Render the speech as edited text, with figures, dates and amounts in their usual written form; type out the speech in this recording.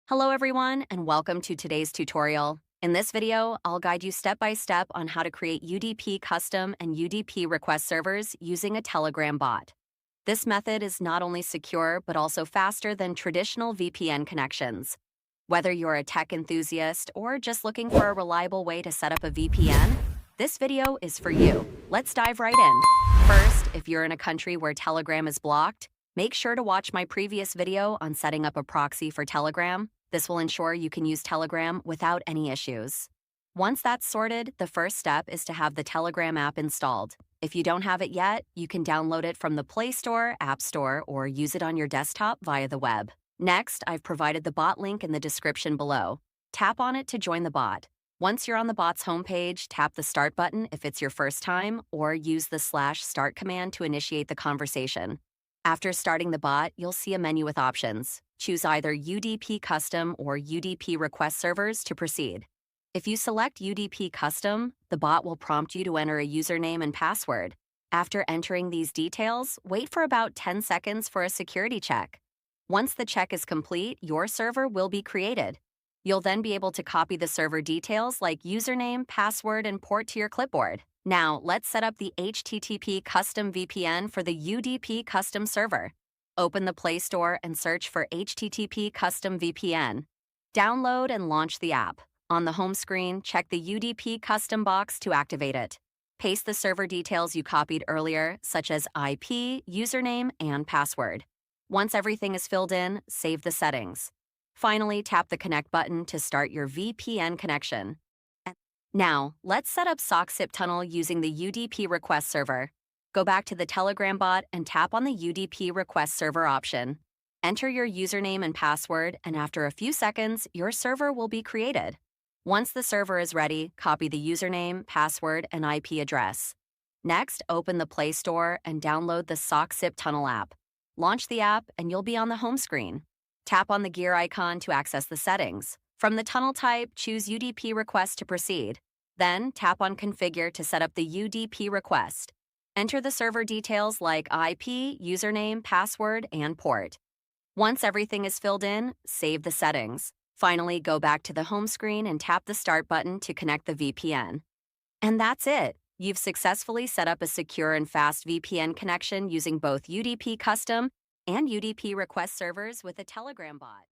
Hello everyone, and welcome to today's tutorial. In this video, I'll guide you step by step on how to create UDP custom and UDP request servers using a Telegram bot. This method is not only secure, but also faster than traditional VPN connections. Whether you're a tech enthusiast or just looking for a reliable way to set up a VPN, this video is for you. Let's dive right in. First, if you're in a country where Telegram is blocked, make sure to watch my previous video on setting up a proxy for Telegram. This will ensure you can use Telegram without any issues. Once that's sorted, the first step is to have the Telegram app installed. If you don't have it yet, you can download it from the Play Store, App Store, or use it on your desktop via the web. Next, I've provided the bot link in the description below. Tap on it to join the bot. Once you're on the bot's homepage, tap the Start button if it's your first time, or use the /start command to initiate the conversation. After starting the bot, you'll see a menu with options. Choose either UDP Custom or UDP Request Servers to proceed. If you select UDP Custom, the bot will prompt you to enter a username and password. After entering these details, wait for about 10 seconds for a security check. Once the check is complete, your server will be created. You'll then be able to copy the server details like username, password, and port to your clipboard. Now, let's set up the HTTP custom VPN for the UDP custom server. Open the Play Store and search for HTTP custom VPN. Download and launch the app. On the home screen, check the UDP custom box to activate it. Paste the server details you copied earlier, such as IP, username, and password. Once everything is filled in, save the settings. Finally, tap the Connect button to start your VPN connection. Now, let's set up SOC tunnel using the UDP request server. Go back to the Telegram bot and tap on the UDP request server option. Enter your username and password, and after a few seconds, your server will be created. Once the server is ready, copy the username, password, and IP address. Next, open the Play Store and download the SOC tunnel app. Launch the app, and you'll be on the home screen. Tap on the gear icon to access the settings. From the tunnel type, choose UDP request to proceed. Then, tap on Configure to set up the UDP request. Enter the server details like IP, username, password, and port. Once everything is filled in, save the settings. Finally, go back to the home screen and tap the Start button to connect the VPN. And that's it! You've successfully set up a secure and fast VPN connection using both UDP Custom and UDP Request servers with a Telegram bot.